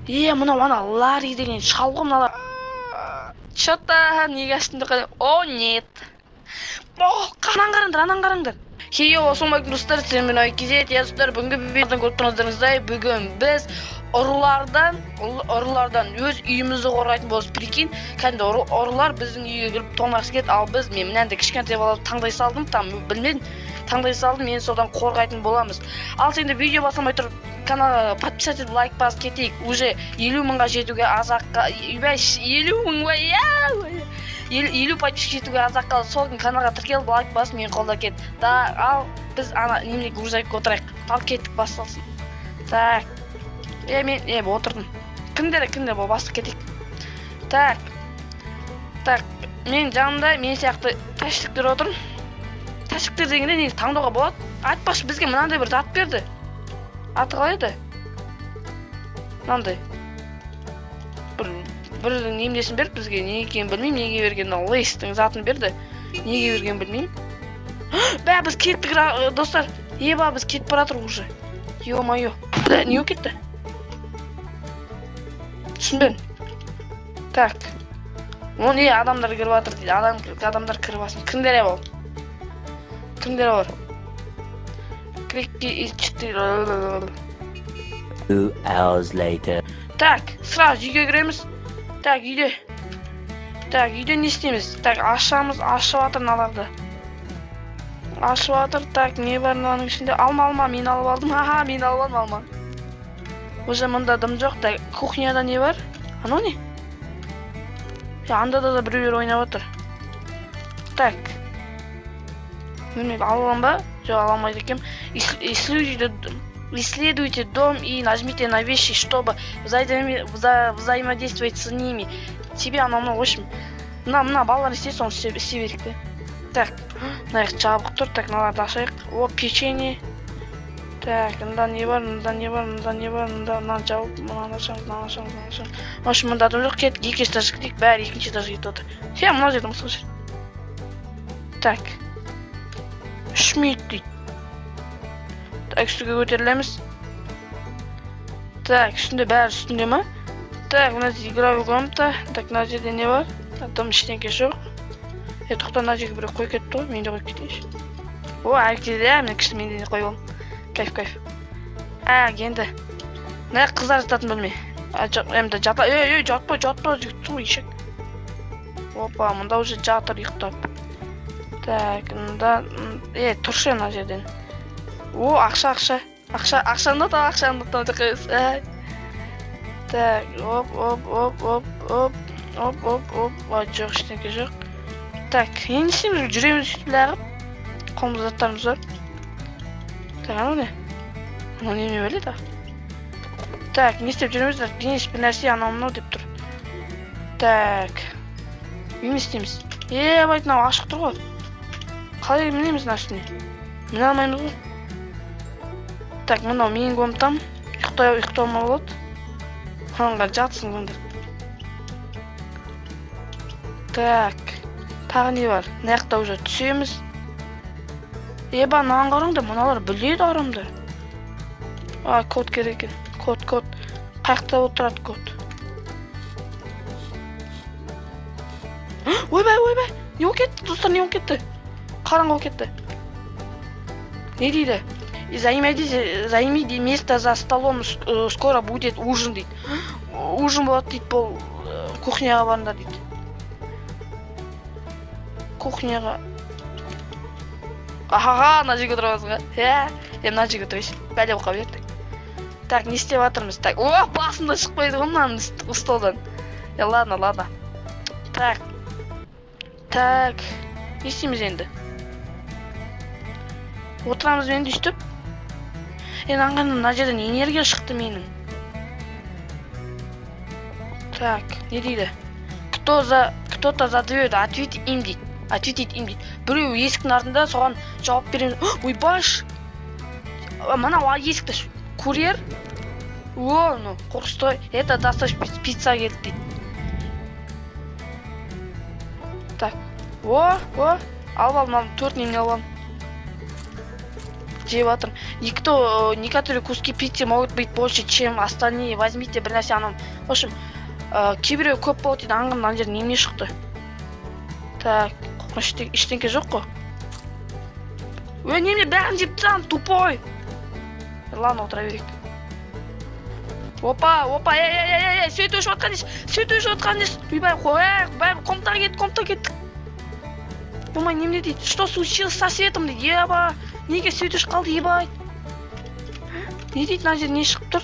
Мынау ана Ларри деген шалғы мыналар. Что-то неге аштым. О, нет. Анан қараңдар. Хейо, ассалаумағалейкум достар, сіздермен кезет ясыздар. Бүгінгі видеодан көріп тұрғандарыңыздай, бүгін біз ұрылардан өз үйімізді қорғайтын боламыз. Прикинь, кәдімгі ұрылар біздің үйге келіп тонағысы келді, ал біз мен мынандай кішкентай баланы таңдай салдым, мен содан қорғайтын боламыз. Ал сенде видео басылмай тұрып, каналға подписать етіп, лайк басып кетейік. Уже 50 мыңға жетуге азаққа 50 подписчик жетуге азақ қалды. Сол күн каналға тіркеліп лайк басып мен қолда кет. Ал біз ана немеге грузовик отырайық. Ал кеттік, басталсын. Так. Мен отырдым. Кімдер бұл басып кетейік. Так. Мен жанымда мен сияқты тәшіктер отырмын. Тәшіктер дегенде не таңдауға болады? Айтпашы, бізге мынандай бір зат берді. Аты қалай еді? Мынандай. Бір немдесін берді бізге, не екенін білмеймін, неге берген, Лейстің затын берді. Неге берген білмеймін. Біз кеттік, достар. Біз кетіп баратыр уже. Ё-моё. Не кетті? Түсінбедім. Так. Оны адамдар кіріп жатыр дейді. Адамдар кіріп басын. Кімдер бол? Кімдер бар? Крикки 4. 2 hours later. Так, сразу үйге кіреміз. Так, үйде не істейміз? Так, ашып жатыр наларды. Ашып жатыр. Так, не бар мынаның ішінде? Алма, мен алып алдым. Мен алып алдым алма. Уже мұнда дым жоқ. Так, кухняда не бар? Анау не? Анда да біреулер ойнап отыр. Так. Білмеймін, аламын ба? Жоқ, аламайды екем. Исследуйте дом и нажмите на вещи, чтобы взаимодействовать с ними. Тебе анау, в общем, мына балалар істейді, соны істей берейік те. Так, мына жабық тұр, так, мыналарды ашайық. О, печенье. Так, мында не бар, мына жауып, мына ашамыз. В общем, мында адам жоқ, кеттік, екінші этажға кетейік, бәрі екінші этажға кетіп отыр. Мына жерде мысал жер. Так. 3 минут дейді. Так, үстіге көтерілеміз. Так, бәрі үстінде ма? Так, мына жерде игровой комната. Так, мына жерде не бар? Там ештеңке жоқ. Тоқта, мына жерге біреу қойып кетті ғой, мен де қойып кетейінші. О, әркелде, мен кіші мен де қойып алдым. Кайф. Енді. Мына қыздар жататын бөлме. Жатпа, жігіттің ешек. Опа, мұнда уже жатыр ұйықтап. Так, мұнда... тұршы мына жерден. О, ақша. Ақшаны да қойыз. Так, оп. Жоқ, ештеңке жоқ. Так, енді істейміз, жүреміз сөйтіп лағып. Қолымыз заттарымыз бар. Так, анау не? Анау неме бөледі? Так, не істеп жүреміз? Денис бір нәрсе анау деп тұр. Так. Не істейміз? Байтын ау ашық тұр ғой. Қалай мінеміз мына үстіне? Міне алмаймыз ғой. Так, мынау менің комнатам. Ұйықтауыма болады. Қанға жатсын көндір. Так. Тағы не бар? Наяқта уже түсеміз. Наған қараңдар, мұналар біледі арамды. Код керек екен. Код. Қаяқта отырады код. Ойбай. Не ол кетті, достар, не ол кетті? Қараңғы ол кетті. Не дейді? Займите место за столом, скоро будет ужин дейді. Ужин болады дейді, бұл кухняға барында дейді. Кухняға. Ана жерге отырамызға. Мына жерге отырайшы. Бәле оқа бердік. Так, не істеп жатырмыз? Так, басында шықпайды ғой мынаның столдан. Ладно. Так, не істейміз енді? Отырамыз енді үстіп. Аңғанын мына жерден энергия шықты менің. Так, не дейді? Кто-то за дверью, ответить им дейді. Біреу есіктің артында соған жауап береміз. Ойбаш! Мына есікті курьер? Қорқыстой. Это достаточно пицца келді дейді. Так, алып алдым, 4 неме алып алдым. жеп атырмын. Некоторые куски пиццы могут быть больше, чем остальные. Возьмите бір нәрсе анан. В общем, кейбіреу көп болады дейді. Аңғырдым, ана жерден неме шықты. Так, ештеңке жоқ қой. Неме бәрін жеп тұрам, тупой. Ладно, отыра берейік. Опа, сөйт өшіп отқан дес. Үйбай, бәрі комнатаға кеттік. Болмай, неме дейді, что случилось со светом дейді, еба. Неге сөйт өшіп қалды, ебай. Не дейді, мына жер не шығып тұр?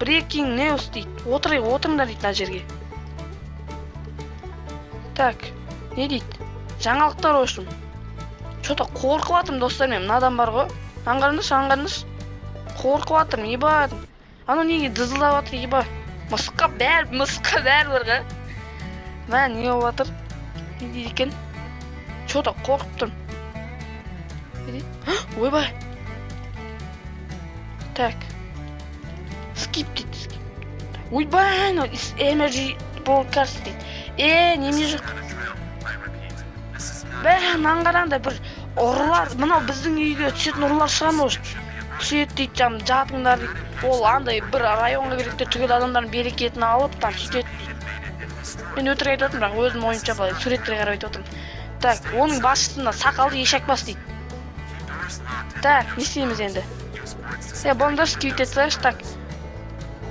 Breaking news дейді. Отырыңдар дейді мына жерге. Так, не дейді? Жаңалықтар өшім. Что-то қорқып атырмын достар, мен мынадан бар ғой. Аңғарыңыз. Қорқып атырмын, ебай. Ана неге дызылдап атыр, ебай. Мысыққа бәрі бар ғой. Мә, не болып атыр? Не дейді екен? Что-то қорқып тұрмын. Ойбай. Так. Skip дейді. Ойбай, energy broadcast дейді. Неме жоқ. Бәрін қараңдар, бір ұрылар, мынау біздің үйге түсетін ұрылар шыған ош. Түсет дейді, жатыңдар дейді. Ол андай бір районға керекті түгел адамдардың берекетін алып, там сөйтет дейді. Мен өтірік айтып отырмын, бірақ өзім ойымша былай суреттерге қарап айтып отырмын. Так, оның басшысына сақалды ешек-бас дейді. Так, не істейміз енді? Болыңдар сквит етсайшы, так.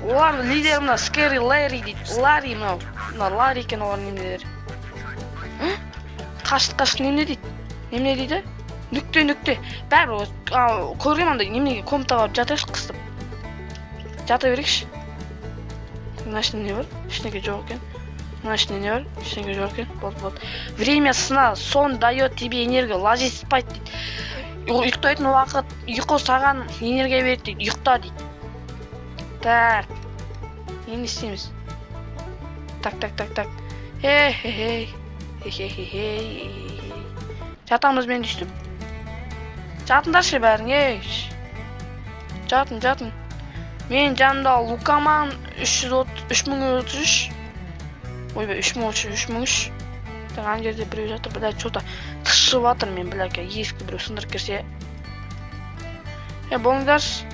Олар лидер мына Scary Larry дейді. Ларри мынау. Мына Ларри екен олар немелері. Қашық неме дейді? Неме дейді? Нүкте. Бәрі көрген андай немеге комнатаға жатайықшы қыстып. Жата берейікші. Мына ішінде не бар? Ештеңе жоқ екен. Мына ішінде не бар? Ештеңе жоқ екен. Болды. Время сна, сон дает тебе энергию, ложись спать дейді. Ұйықтайтын уақыт, ұйқы саған энергия береді дейді. Ұйықта дейді. Так. Не істейміз? Так. Жатамыз, мен түстім. Жатыңдаршы бәрің, Жатын. Мен жанымда Лукаман 3033. Ойбай, 3033. Так, ана жерде біреу жатыр, блядь, что-то тышып жатыр мен, блядь, есікті біреу сындырып керсе. Болыңдаршы.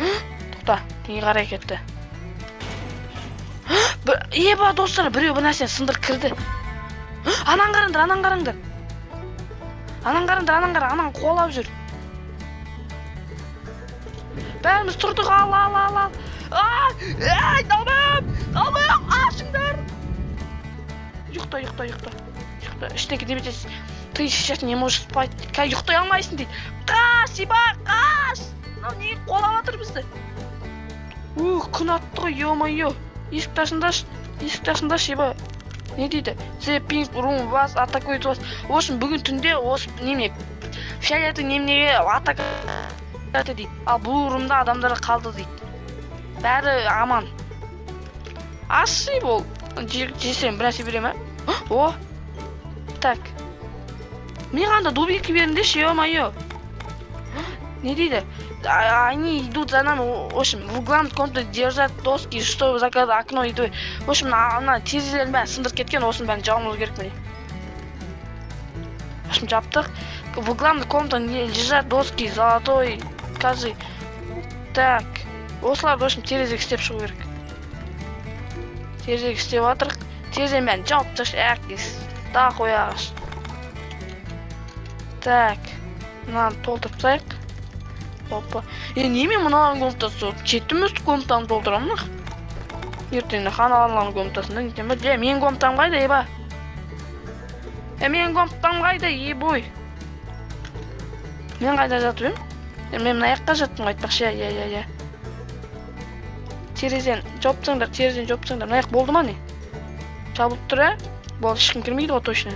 Тоқта, неге қарай кетті? Еба, достар, біреу бір нәрсені сындырып кірді. Анан қараңдар. Анан қуалап жүр. Бәріміз тұрдық, ал. Далбам, ашыңдар. Ұйықта. Іштекі деметесіз. Ты сейчас не можешь спать. Ұйықтай алмайсың дейді. Қаш, еба, қаш. Не қолап атыр бізді. Күн атты ғой, ё-моё. Есік ташындашы, еба. Не дейді? The pink room was атакует вас. В общем, бүгін түнде осы неме фиолетовый немнеге атака дейді. Ал бұл румда адамдар қалды дейді. Бәрі аман. Ашы бол. Жесем бір нәрсе берем, О. Так. Мен қанда дубинки беріндеші, ё-моё. Не дейді? Они идут за нами, в общем, в углам комнаты держат доски, чтобы закрыть окно и то. В общем, ана терезелерін бәрін сындырып кеткен, осының бәрін жауымыз керек міне. В общем, жаптық. В углам комнаты лежат доски, золотой, кажи. Так. Осылар, в общем, терезеге істеп шығу керек. Терезеге істеп атырық. Терезенің бәрін жауып таш, та қояғаш. Так. Мынаны толтырып тайық. Опа. Неме мыналардың комнатасы? Четтіміз комнатаны толтырамын. Ертеңді ханалардың комнатасында нетем ба? Менің комнатам қайда, еба? Менің комнатам қайда, ебой? Мен қайда жатып ем? Мен мына аяққа жаттым қайтпақшы, я. Терезен жауыпсаңдар. Мына аяқ болды ма не? Жабылып тұр, Болды, ешкім кірмейді ғой точно.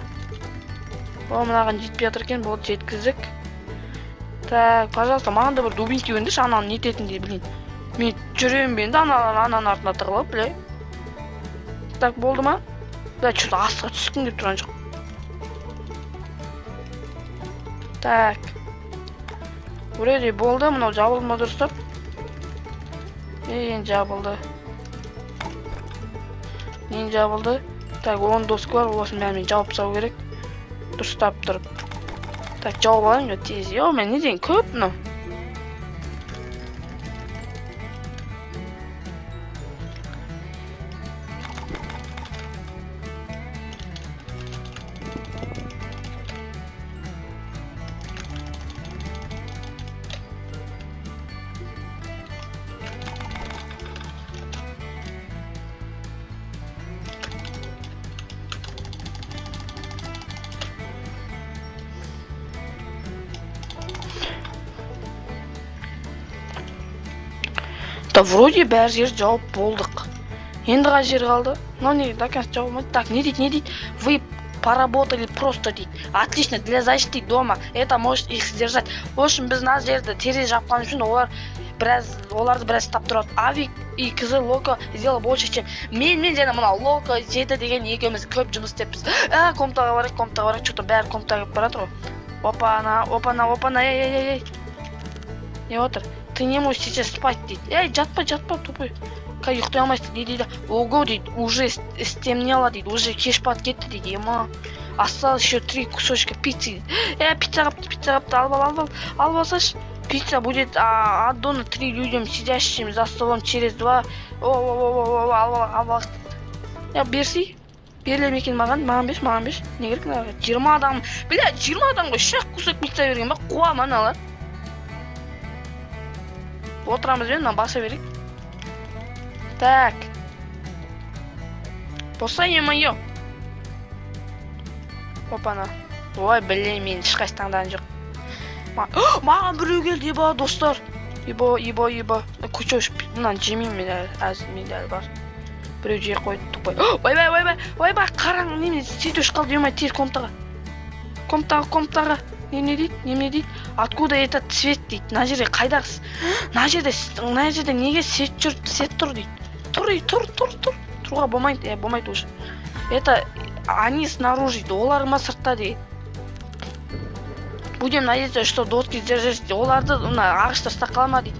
Мынаған жетпей жатыр екен, болды, жеткіздік. Так, пожалуйста, маған да бір дубинки өндірші, ананы нететіндей, блин. Мен жүрем бенді, ананың артына тығылып, біле. Так, болды ма? Да, что-то асыға түскім деп тұрған жоқ. Так. Вроде болды, мынау жабылды ма дұрыстап? Жабылды. Так, 10 доска бар, осын бәрімен жауып салу керек. Дұрыстап тұрып. Так, жауып алайын ғой тез. Мен не деген көп мынау. Вроде бәр жер жауып болдық. Енді қай жер қалды? Но не, до конца жауылмайды. Так, не дейді? Вы поработали просто дейді. Отлично, для защиты дома. Это может их сдержать. В общем, біз мына жерді терезе жапқан үшін оларды біраз ұстап тұрады. Авик и кызы Локо сделал больше, чем мен және мына Локо жеті деген екеуміз көп жұмыс істеппіз. Комнатаға барайық, что-то бәрі комнатаға кіріп баратыр ғой. Опана, ей. Не отыр? Ты не можешь сейчас спать, дейді. Ей, жатпа, тупой. Ұйықтай алмайсың дейді. Ого, дейді, уже стемнело, дейді, уже кеш батып кетті, дейді. Ема, осталось еще 3 кусочка пиццы. Пицца алып алсаш. Пицца будет отдана 3 людям, сидящим за столом через 2. Ал. Берси. Берлем екен маған беш. Не керек мына 20 адам. 20 адамға 3 кусок пицца берген ба? Қуам аналар. Отырамыз бен, баса берейік. Так. Болса ема-ё. Опана. Ой, мен ешқайсы таңдаған жоқ. Маған біреу келді, еба, достар. Еба. Күчөш, мынаны жемеймін мен әлі бар. Біреу жей қойды, тупай. Ойбай, қараң, неме, сөйтөш қалды, емай, тез комнатаға. Комнатаға. Неме дейді? Откуда этот цвет дейді? Мына жерде қайдағыз? Мына жерде неге свет тұр дейді? Тұр. Тұруға болмайды, болмайды уже. Это они снаружи, оларыма сыртта дейді. Будем надеяться, что доски сдержать. Оларды ағышта стақалама дейді.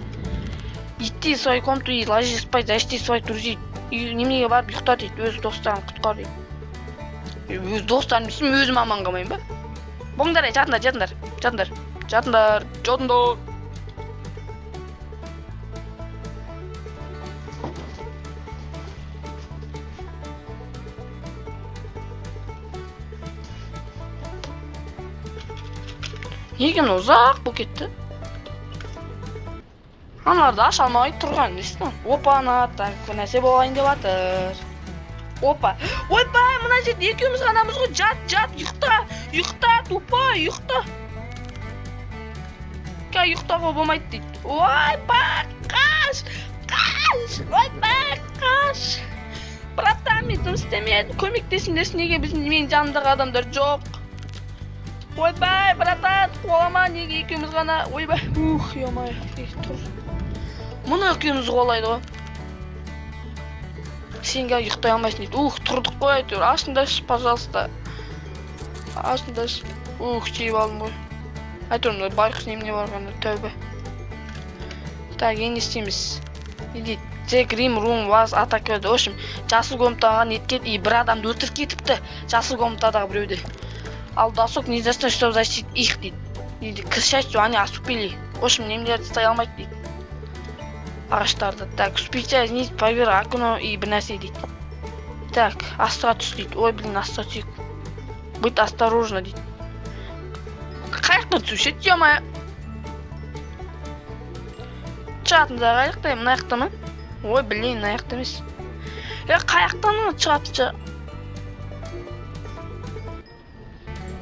Идти в свою комнату и ложись спать, защити своих друзей. И немеге барып ұйықта дейді, өз достарын құтқар дейді. Өз достарын дейсің, өзім аман қалмайын ба? Боңдар, жатыңдар. Неге мынау ұзақ болып кетті? Аналарды аша алмай тұрған, дейсің? Опана, так, нәрсе болайын деп жатыр. Опа. Ойбай, мына жерде екеуміз ғанамыз ғой. Жат, ұйықта, тупай, ұйықта. Ұйықтауға болмайды дейді. Ойбай, қаш. Ойбай, қаш. Братан, мен жұмыс істемейді. Көмектесіңдерші, неге мен жанымдағы адамдар жоқ. Ойбай, братан, қолама, неге екеуміз ғана. Ойбай, емай, тұр. Мұны екеуміз қолайды ғой. Сенге ұйықтай алмайсың дейді. Тұрдық қой, әйтеуір. Ашыңдашы, пожалуйста. Жейіп алдым ғой. Әйтеуір, байқұс немене барғанда, тәубе. Так, енді істейміз. Не дейді? The Grim Room was attacked. В общем, жасыл комнатаға неткен, и бір адамды өлтіріп кетіпті. Жасыл комнатадағы біреуді. Ал досок нельзя, чтобы защитить их, дейді. К счастью, они отступили. В общем, немелерді стай алмайды, дейді. Ағаштарды. Так, успейте снизить поверх окно и бір нәрсе дейді. Так, астыға түс дейді. Ой, астыға түсейік. Будь осторожно дейді. Қаяқтан түсушет, ё-моё. Шығатындағы аяқта, мына аяқта ма? Ой, мына аяқта емес. Қаяқтан шығатынша.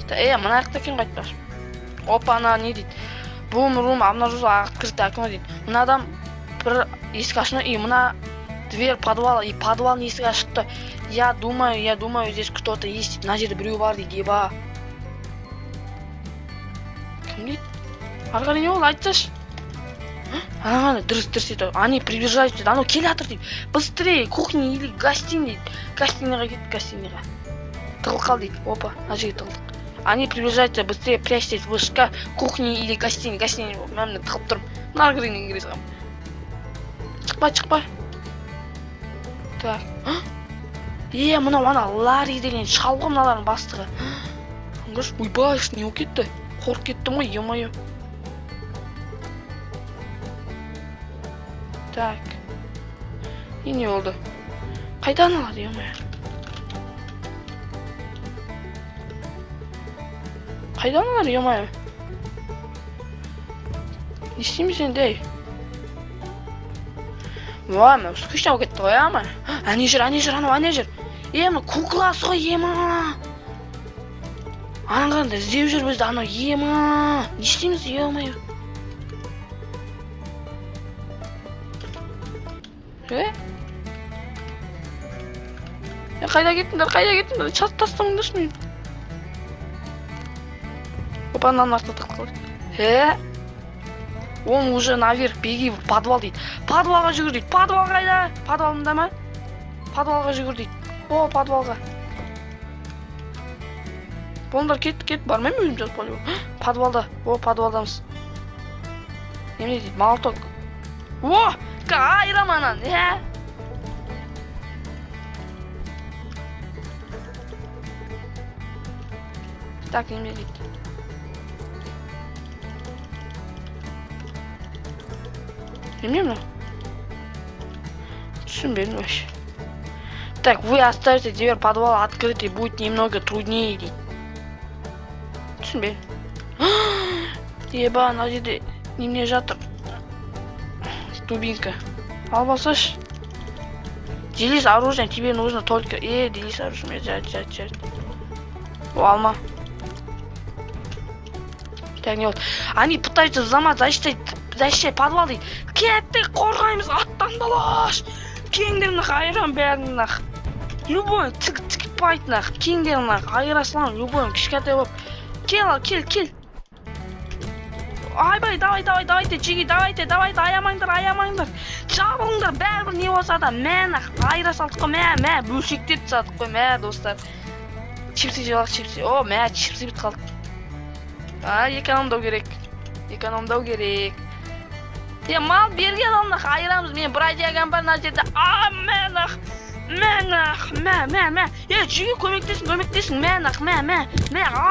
Мына аяқта екен қайтпаш. Опа, ана не дейді? Бум-рум, обнаружил открытое окно дейді. Мына адам бір есік ашты, и мына дверь подвала, и подвал есік ашықты. Я думаю, здесь кто-то есть. Мына жерде біреу бар дейді, еба. Кім дейді? Арғары не ол, айтсаш? Дұрыс дейді. Они приближаются дейді. Анау келе жатыр дейді. Быстрее, кухня или гостиная дейді. Гостиняға кет, гостиняға. Тығыл қал дейді. Опа, мына жерге тығылдық. Они приближаются, быстрее прячьтесь в шкаф, кухне или гостиной. Гостиной, мәміне тығып тұрмын. Мына арғырын кіре салам. Шықпа. Так. Мынау ана Ларри деген шалғы мыналардың бастығы. Ойбай, не болып кетті? Қорқып кеттім ғой, е-мое. Так. И не болды? Қайдан алады, е-мое? Қайдан алады, е-мое? Не істейміз енді? Ой, мен скучно болып кетті ғой, ама. Ане жүр, анау, ане жүр. Мына кукласы ғой, ема. Ана қандай іздеп жүр бізді, анау, ема. Не істейміз, е-мое? Қайда кеттіңдер, чат тастамыңдаршы мені. Опа, мынаның артына тақылды. Он уже наверх, беги в подвал дейді. Подвалға жүгір дейді. Подвал қайда? Подвалында ма? Подвалға жүгір дейді. О, подвалға. Болыңдар, кет, бармаймын өзім жатып қалу. Подвалда. О, подвалдамыз. Немене дейді? Молоток. О, айрам анан. Так, немене дейді? Примерно? Түсінбедім вообще. Так, вы оставите дверь подвала открытой, будет немного труднее. Түсінбедім. Еба, ана жерде немене жатыр? Дубинка. Алып алсашы. Делись оружием, тебе нужно только... делись оружием, жать. О, алма. Так, не вот. Они пытаются взломать, защищай подвал дейді. Кеттік, қорғаймыз, аттандалаш. Кеңдерінақ, айран бәрінақ. Любой, тікпайтынақ. Кеңдерінақ, айрасылан, любой, кішкәтай болып. Кел. Айбай, давайте, чеги, давайте, аямаңдар. Жабылыңдар, бәрібір не болса да, мәнақ, айра салдық қой, мә, бөлшектеп садық қой, мә, достар. Чипсы жебалық, чипсы. О, мә, чипсы бит қалдық. Экономдау керек. Мал берген алнақ, айырамыз, мен бір айдияган бар мына жерде. Мә. Жүге көмектесін, мәнақ,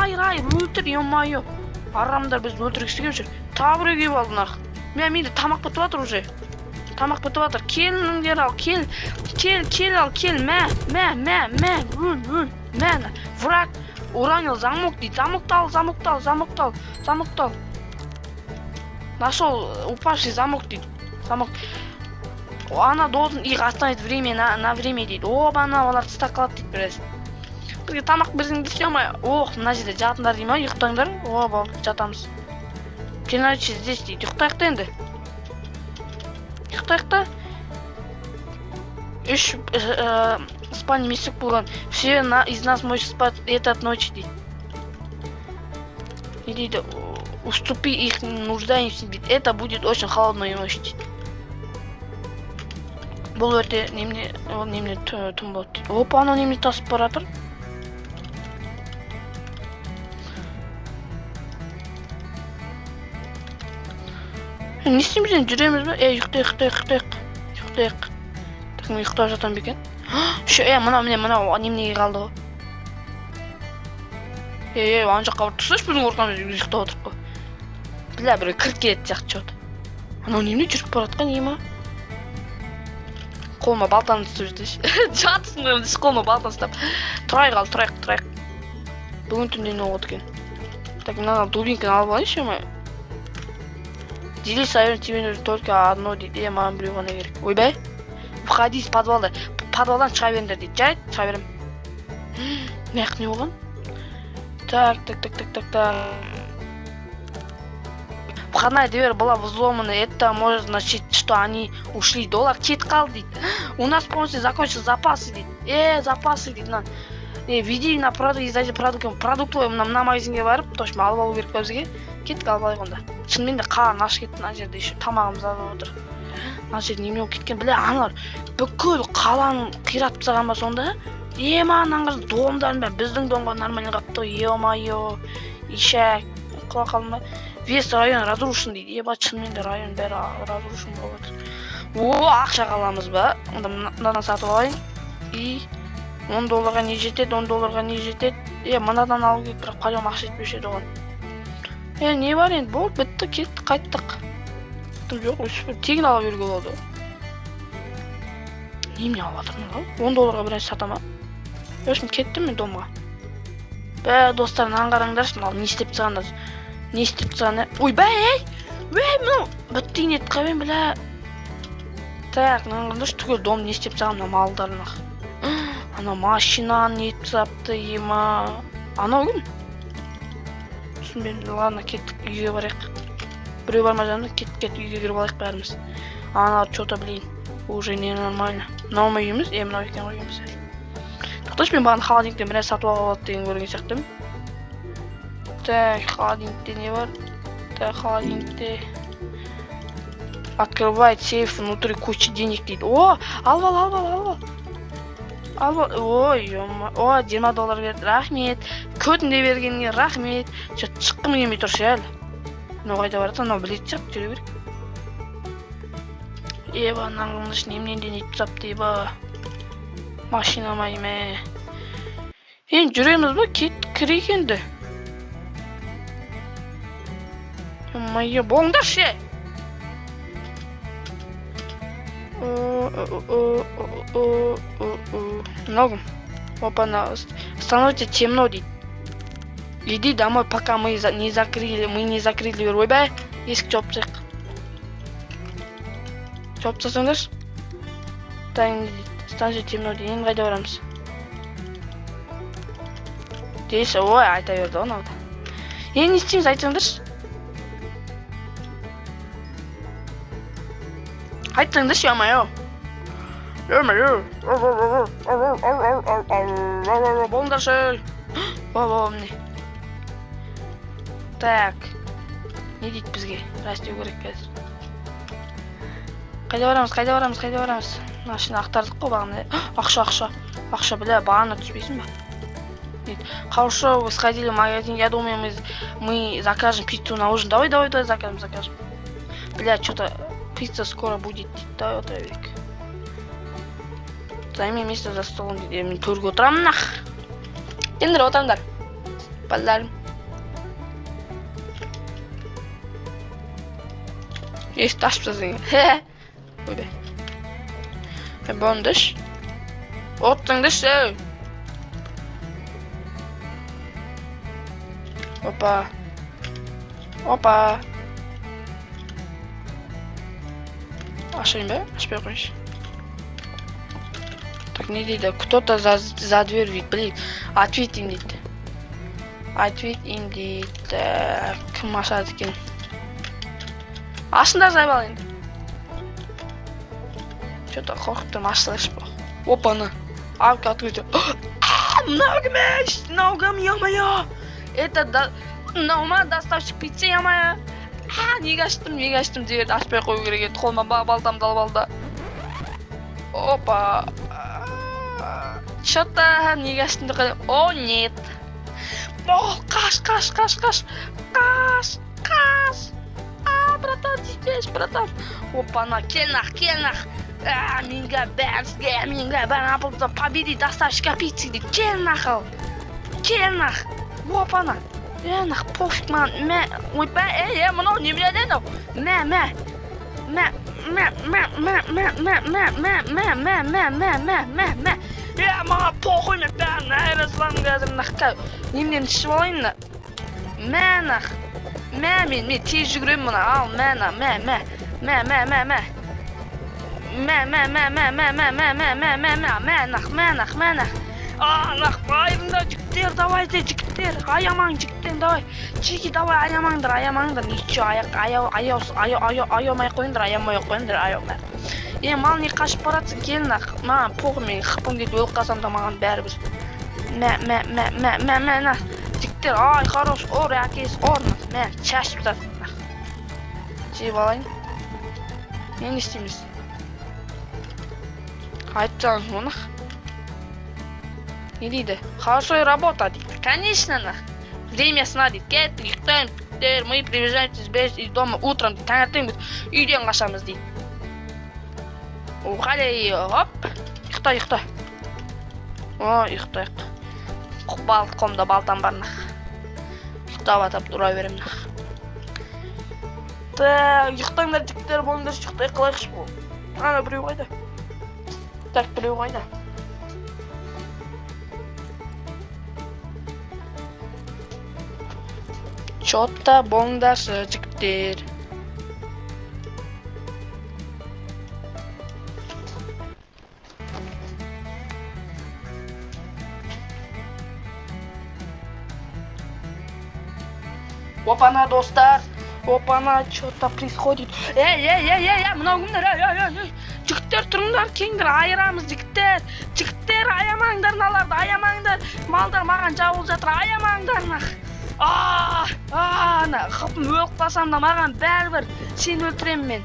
айыр, өлтір, ем-майы. Арамдар біз өлтіргісі кеп жүр. Табыр өге балдынақ. Менде тамақ бітіп атыр уже. Келіңдер ал, кел ал, өл. Мә, враг уронил замок дейді. Замоктал. Нашел упавший замок дейді. Она должен их оставить на время дейді. Оба-на, олар тыста қалады дейді біраз. Бізге тамақ берсеңдер, ше-май. Мына жерде жатыңдар дей ма, ұйықтаңдар. О, жатамыз. Пеналчи здесь дейді. Ұйықтайық та енді. Үш спальный местек болған. Все из нас может спать этот ночь дейді. И дейді, уступи их нуждаемся дейді. Это будет очень холодная ночь дейді. Бұл өте немене түн болады дейді. Опа, ана немене тасып баратыр. Не істейміз енді, жүреміз бе? Ұйықтайық. Так, мен ұйықтап жатам бекен. Мынау неменеге қалды ғой. Ана жаққа барып тұрсашы, біздің орқамыз ұйықтап отырып қой. Біля, бір кіріп келеді сияқты жауды. Анау немене жүріп баратқан, ема? Қолыма балтаны ұстап жетеші. Жатысың ғой, қолыма балтаны ұстап. Тұрайық. Бүгін түнде не болды екен. Так, мына дубинканы алып алайыншы, ема? Делись советом, тебе нужно только одно дейді. Маған біреу ғана керек. Ойбай. Входи из подвалда. Подвалдан шыға беріңдер дейді. Жарайды, шыға берем. Маяқ не болған? Так. Входная дверь была взломана. Это может значить, что они ушли. Олар кетіп қалды дейді. У нас полностью закончились запасы дейді. Запасы дейді. Веди на продуктовый мына магазинге барып, точно алып алу керек бізге. Кеттік, алып алайық онда. Шынымен де қалан ашып кетті, мына жерде еще тамағымыз алып отыр. Мына жерде неме болып кеткен, біле, аналар бүкіл қаланы қиратып тастаған ба сонда? Анаң домдарын бәрі біздің домға нормально қапты. Е-мое, ишәк, құла қалын ба? Весь район разрушен дейді. Шынымен де район бәрі разрушен болып отыр. Ақша қаламыз ба? Онда мынадан сатып алайын. И $10 не жетеді, $10 не жетеді. Мынадан алу керек, бірақ пойдем ақша жетпеуші еді оған. Не бар енді, болды, бітті, кетті, қайттық. Жоқ, тегін ала беруге болады. Немене алып жатырмын ғой? $10 бірінші сатама. Өшін кеттім мен домға. Достар, аңғарыңдаршы, ал не істеп тұрғандар? Не істеп тұрғаны? Ой, мынау бітті ет қабен, біля. Так, аңғарыңдаршы, түгел дом не істеп тұрған мына малдарына. Ана машинаны не етіп сапты, ема. Анау кім? Түсінбен, ладно, кеттік, үйге барайық. Біреу барма жанымда, кет, үйге кіріп алайық бәріміз. Ана, что-то, блин, уже не нормально. Мынау ма үйіміз? Мынау екен ғой үйіміз. Тоқташы, мен бағана холодильниктен біраз сатып алып алады деген көрген сияқтымын. Так, холодильникте не бар? Так, холодильникте. Открывает сейф, внутри куча денег дейді. О, алып ал. Ой, о, $20 берді, рахмет. Көтінде бергенге рахмет. Шыққым келмей тұршы әлі. Мынау қайда барады, мынау білетін сияқты, жүре берейік. Еба, наңғылыш немнен етіп сапты, еба. Машина майме. Енді жүреміз ба? Кірейік енді. Майы, болыңдаршы! Много. Опа, становится темно, дейді. Иди домой, пока мы не закрыли ойбай, есік жопсақ. Жопсасыңдаршы? Тайын дейді, становится темно, дейді, енді қайда барамыз? Дейсі, ой, айта берді оны алды. Енді не істейміз, айтыңдаршы? Айтыңдаршы, ема-йо. Болыңдаршы. Міне. Так. Не дейді бізге? Растеу керек қазір. Қайда барамыз? Машина ақтардық қой бағана. Ақша, бля, бағана түспейсің ба? Хорошо, вы сходили в магазин, я думаю, мы закажем пиццу на ужин. Давай, закажем. Бля, что-то пицца скоро будет. Давай, Вик. Займи место за столом, где мен төрге отырамын нах. Ендір отырыңдар. Балдарым. Есікті ашып тастайын. Ойбай. Болыңдаршы. Отырыңдаршы. Опа. Ашайын ба? Ашпай қойшы. Так, не дейді, кто-то за дверь дейді, блин. Ответь им дейді. Так, кім ашады екен? Ашыңдар зайбал енді. Что-то қорқыптым, ашылайшы ба. Опаны. Алка открыто. Мынау кім, ё-моё. Это наума доставщик пиццы, ё-моё. Неге аштым дегенде ашпай қою керек еді. Қолыма балтамды алып алды. Опа. Что-то неге аштым деп қойдым. О, нет. О, қаш. Братан, здесь, братан. Опа, кел нах. Менге бәрін апылды. Победи доставщика пиццы дейді. Кел нах. Опа, нах, пофиг, ман. Ойбай, мынау не біледі ау? Маған похуй, мен бәрін айырасылам қазір наққа. Немден ішіп алайын да. Нақ. Мен тез жүгірем мұна. Ал, нақ. Нақ, айырыңдар, жігіттер, давайте, жігіттер. Аямаң, жігіттер, давай. Чеки, давай, аямаңдар. Ничего, аямай қойыңдар. Мал не қашып баратсың, кел нақ. Маған поғым, мен қыпым кетіп өліп қалсам да маған бәрібір. Нақ. Жігіттер, ай, хорош, ор, әкес, орныз. Шашып жатыр. Жеп алайын. Не істейміз? Айтып жағыңыз мұны. Не дейді? Хорошо работа дейді. Конечно, нах. Время сна дейді. Кеттік, ұйықтаймыз, мы приезжаем из дома утром дейді. Таңертең біз үйден қашамыз дейді. Қалай, оп. Ұйықта. О, ұйықтайық. Қолымда балтам бар нах. Ұйықтап атап тұра берем нах. Ұйықтаңдар жігіттер, болыңдар, ұйықтай қылайықшы бұл. Ана біреу қайда? Так, біреу қайда? Чотта болыңдаршы жігіттер. Опана, достар. Опана, что-то происходит. Мынау кімдер? Жігіттер, тұрыңдар, кеңдер, айырамыз, жігіттер. Жігіттер, аямаңдар, наларды, аямаңдар. Малдар маған жауыл жатыр, аямаңдар, нақ. Ана, қапым өліп қалсам да маған бәрібір. Сен өлтірем мен.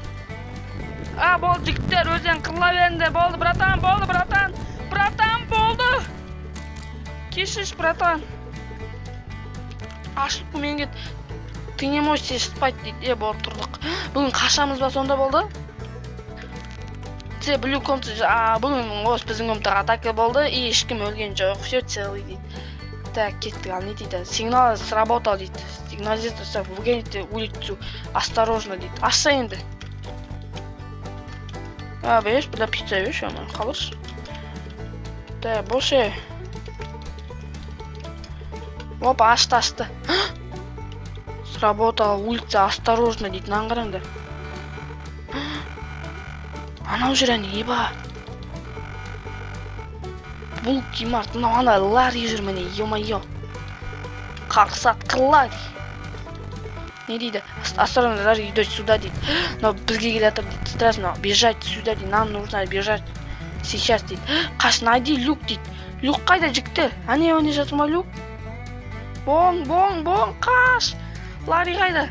Болды, жігіттер, өзен қырыла беріңдер. Болды, братан, болды, братан. Братан, болды. Кешіш, братан. Ашылып мен кет. Ты не можешь спать дейді, болып тұрдық. Бүгін қашамыз ба сонда болды? Блю комнаты, бүгін біздің комнатаға атака болды, и ешкім өлген жоқ, все целый дейді. Так, кеттік, ал не дейді? Сигнал сработал дейді. Сигнализация, выгоните улицу, осторожно дейді. Ашса енді. Береш, бұда пицца береш, қалыш. Так, боше. Опа, ашты. Сработала улица, осторожно дейді, наңғырыңдар. Анау жүр әне, еба. Бұл кимарт, ана ларри жүр мәне, ё-майё. Қақсат қылар. Не дейді? Осторожно, даже идет сюда дейді. Но бізге келатыр дейді. Страшно, бежать сюда дейді. Нам нужно бежать сейчас дейді. Қаш, найди люк дейді. Люк қайда жігіттер? Әне, өне жатыр ма люк? Боң, қаш. Ларри қайда?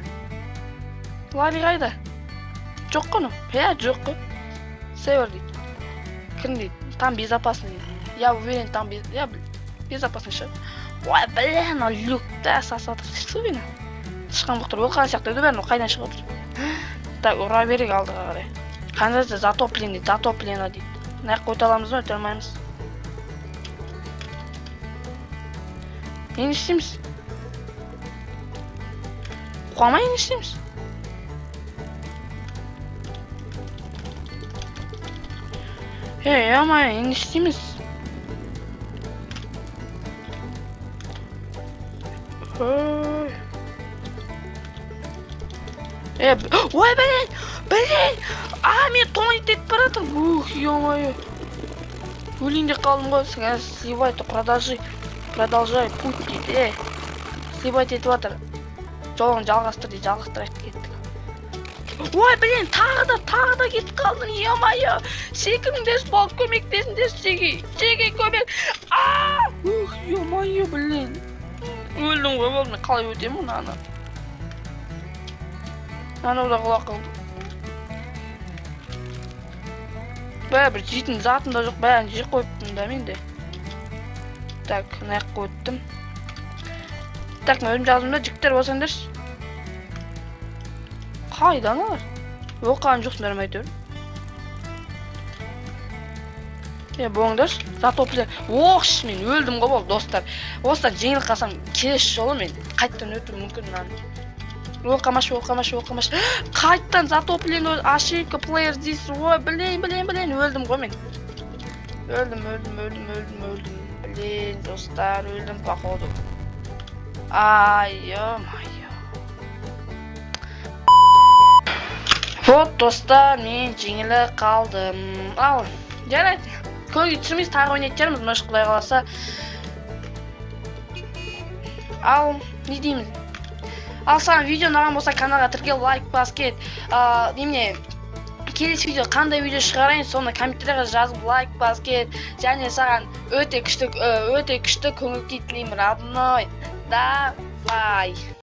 Жоқ қыны? Жоқ қы. Север дейді. Кім дейді? Там безопасный дейді. Я уверен, там безопасный шығар. Ой, блин, люкта сасатыр. Сүйіні. Шыққан бұқтыр. Ол қан сияқты өді бәрін, қайдан шығып отыр. Так, ұра берек алдыға қарай. Қандасы затоплен дейді, затоплена дейді. Нәқ қойта аламыз ба, өте алмаймыз. Не істейміз? Қуамай не істейміз? Амай, не істейміз? Ой, блин! Мен тонет етіп баратыр. Ё-моё. Өлейін де қалдым ғой. Сливай, то продолжай путь дейді. Сливай етіп жатыр. Жолын жалғастыр дейді, жалғастырайық кеттік. Ой, блин, тағы да кетіп қалдым, ё-моё. Секіңдес болып көмектесіңдес, Жеге көмек. Ё-моё, блин. Өлдің ғой, болды, мен қалай өтемін ана. Анау да құлақ қылды. Бәрібір жейтін затым да жоқ, бәрін жей қойыптым да мен де. Так, наяққа өттім. Так, мен өзім жаздым да, жігіттер болсаңдаршы. Қайда аналар? Оқаған жоқсын бәрім әйтеуір. Болыңдаршы, затоплен. Мен өлдім ғой бол, достар. Осыдан жеңіл қалсам, келесі жолы мен қайттан өтуім мүмкін мынаны. Оқамаш. Қайттан затоплен, ошибка, плеер здесь. Ой, блин, өлдім ғой мен. Өлдім. Блин, достар, өлдім, походу. Ё-моё. Вот, достар, мен жеңілі қалдым. Ал, жарайды. Көңілге түсірмейсіз, тағы ойнайтын жарымыз, мәш құдай қаласа. Ал, не дейміз? Ал, саған видео ұнаған болса, каналға тіркел, лайк бас кет. Немене, келесі видео қандай видео шығарайын, соны комментарияға жазып лайк бас кет. Және саған өте күшті көңіл күй тілеймін, родной. Давай.